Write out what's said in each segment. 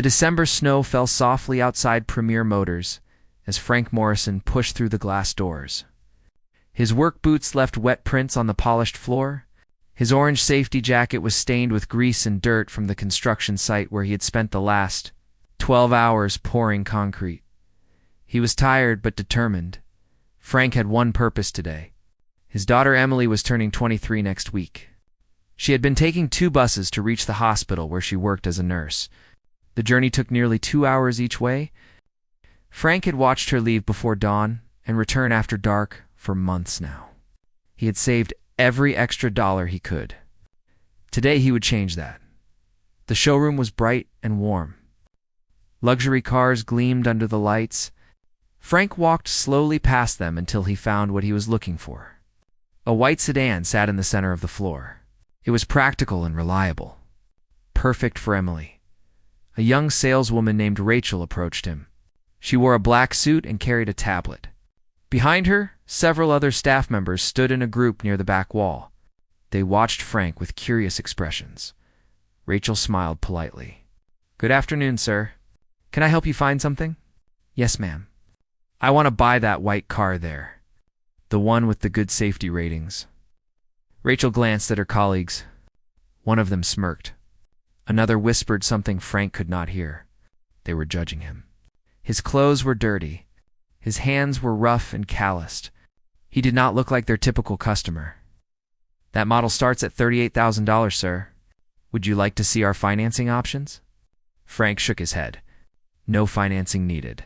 The December snow fell softly outside Premier Motors as Frank Morrison pushed through the glass doors. His work boots left wet prints on the polished floor. His orange safety jacket was stained with grease and dirt from the construction site where he had spent the last 12 hours pouring concrete. He was tired but determined. Frank had one purpose today. His daughter Emily was turning 23 next week. She had been taking 2 buses to reach the hospital where she worked as a nurse. The journey took nearly 2 hours each way. Frank had watched her leave before dawn and return after dark for months now. He had saved every extra dollar he could. Today he would change that. The showroom was bright and warm. Luxury cars gleamed under the lights. Frank walked slowly past them until he found what he was looking for. A white sedan sat in the center of the floor. It was practical and reliable. Perfect for Emily. A young saleswoman named Rachel approached him. She wore a black suit and carried a tablet. Behind her, several other staff members stood in a group near the back wall. They watched Frank with curious expressions. Rachel smiled politely. "Good afternoon, sir. Can I help you find something?" "Yes, ma'am. I want to buy that white car there. The one with the good safety ratings." Rachel glanced at her colleagues. One of them smirked. Another whispered something Frank could not hear. They were judging him. His clothes were dirty. His hands were rough and calloused. He did not look like their typical customer. "That model starts at $38,000, sir. Would you like to see our financing options?" Frank shook his head. "No financing needed.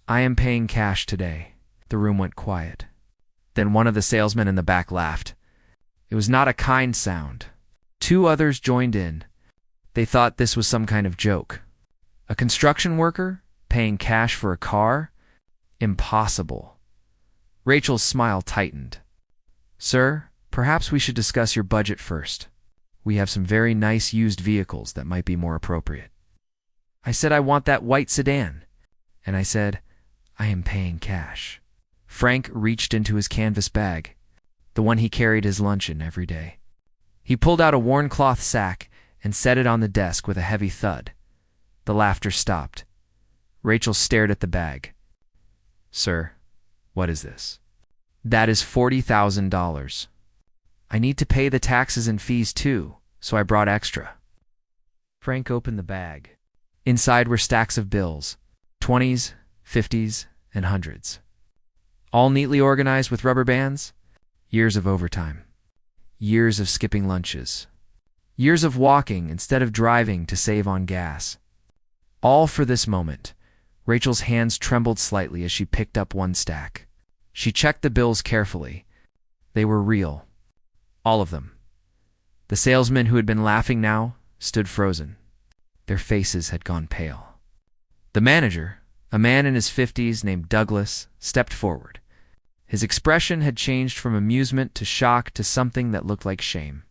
I am paying cash today." The room went quiet. Then one of the salesmen in the back laughed. It was not a kind sound. 2 others joined in. They thought this was some kind of joke. A construction worker paying cash for a car? Impossible. Rachel's smile tightened. "Sir, perhaps we should discuss your budget first. We have some very nice used vehicles that might be more appropriate." "I said I want that white sedan." "And I said, I am paying cash." Frank reached into his canvas bag, the one he carried his lunch in every day. He pulled out a worn cloth sack and set it on the desk with a heavy thud. The laughter stopped. Rachel stared at the bag. "Sir, what is this?" "That is $40,000. I need to pay the taxes and fees too, so I brought extra." Frank opened the bag. Inside were stacks of bills, 20s, 50s, and 100s. All neatly organized with rubber bands. Years of overtime. Years of skipping lunches. Years of walking instead of driving to save on gas. All for this moment. Rachel's hands trembled slightly as she picked up one stack. She checked the bills carefully. They were real. All of them. The salesmen who had been laughing now stood frozen. Their faces had gone pale. The manager, a man in his 50s named Douglas, stepped forward. His expression had changed from amusement to shock to something that looked like shame.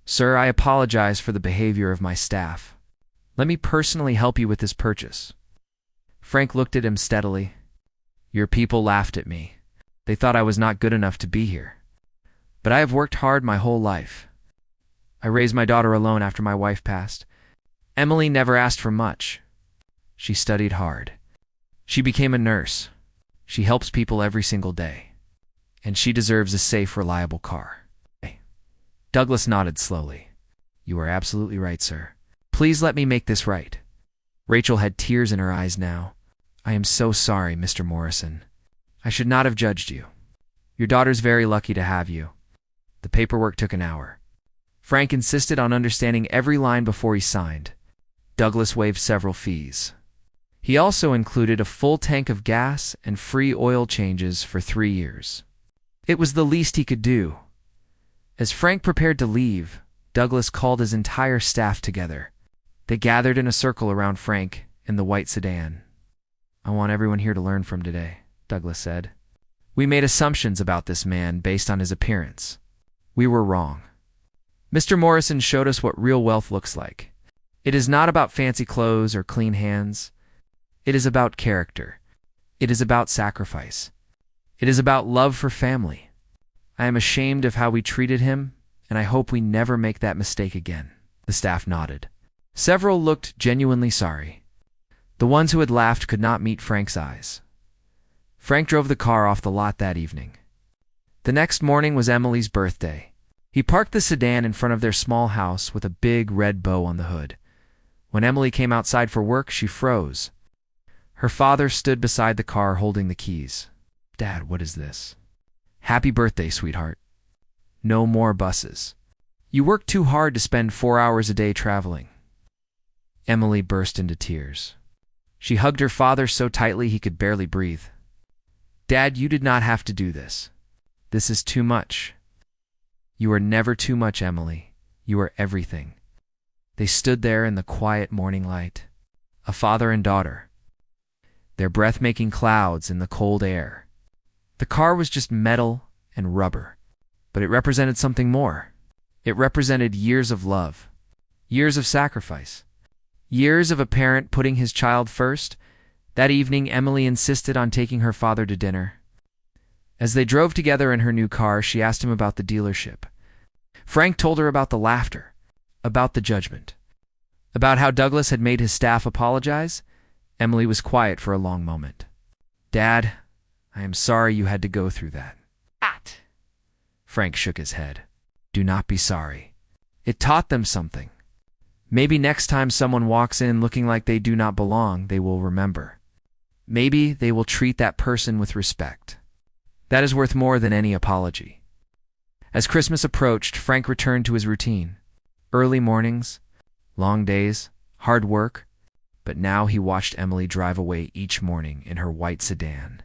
"Sir, I apologize for the behavior of my staff. Let me personally help you with this purchase." Frank looked at him steadily. "Your people laughed at me. They thought I was not good enough to be here. But I have worked hard my whole life. I raised my daughter alone after my wife passed. Emily never asked for much. She studied hard. She became a nurse. She helps people every single day. And she deserves a safe, reliable car." Douglas nodded slowly. "You are absolutely right, sir. Please let me make this right." Rachel had tears in her eyes now. "I am so sorry, Mr. Morrison. I should not have judged you. Your daughter's very lucky to have you." The paperwork took an hour. Frank insisted on understanding every line before he signed. Douglas waived several fees. He also included a full tank of gas and free oil changes for 3 years. It was the least he could do. As Frank prepared to leave, Douglas called his entire staff together. They gathered in a circle around Frank in the white sedan. "I want everyone here to learn from today," Douglas said. "We made assumptions about this man based on his appearance. We were wrong. Mr. Morrison showed us what real wealth looks like. It is not about fancy clothes or clean hands. It is about character. It is about sacrifice. It is about love for family. I am ashamed of how we treated him, and I hope we never make that mistake again." The staff nodded. Several looked genuinely sorry. The ones who had laughed could not meet Frank's eyes. Frank drove the car off the lot that evening. The next morning was Emily's birthday. He parked the sedan in front of their small house with a big red bow on the hood. When Emily came outside for work, she froze. Her father stood beside the car holding the keys. "Dad, what is this?" "Happy birthday, sweetheart. No more buses. You work too hard to spend 4 hours a day traveling." Emily burst into tears. She hugged her father so tightly he could barely breathe. "Dad, you did not have to do this. This is too much." "You are never too much, Emily. You are everything." They stood there in the quiet morning light, a father and daughter, their breath-making clouds in the cold air. The car was just metal and rubber, but it represented something more. It represented years of love, years of sacrifice, years of a parent putting his child first. That evening, Emily insisted on taking her father to dinner. As they drove together in her new car, she asked him about the dealership. Frank told her about the laughter, about the judgment, about how Douglas had made his staff apologize. Emily was quiet for a long moment. "Dad, I am sorry you had to go through that." Frank shook his head. "Do not be sorry. It taught them something. Maybe next time someone walks in looking like they do not belong, they will remember. Maybe they will treat that person with respect. That is worth more than any apology." As Christmas approached, Frank returned to his routine. Early mornings, long days, hard work, but now he watched Emily drive away each morning in her white sedan.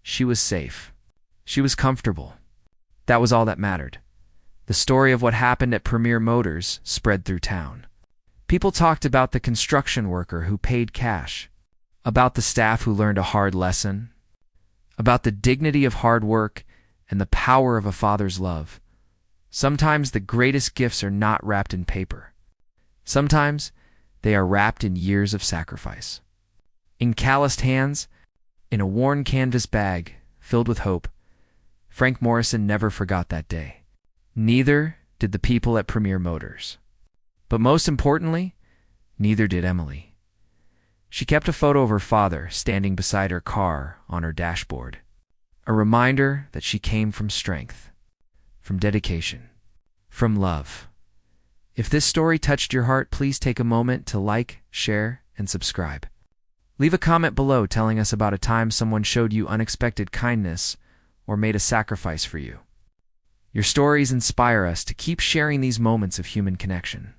She was safe. She was comfortable. That was all that mattered. The story of what happened at Premier Motors spread through town. People talked about the construction worker who paid cash, about the staff who learned a hard lesson, about the dignity of hard work and the power of a father's love. Sometimes the greatest gifts are not wrapped in paper. Sometimes they are wrapped in years of sacrifice. In calloused hands, in a worn canvas bag filled with hope, Frank Morrison never forgot that day. Neither did the people at Premier Motors. But most importantly, neither did Emily. She kept a photo of her father standing beside her car on her dashboard, a reminder that she came from strength, from dedication, from love. If this story touched your heart, please take a moment to like, share, and subscribe. Leave a comment below telling us about a time someone showed you unexpected kindness or made a sacrifice for you. Your stories inspire us to keep sharing these moments of human connection.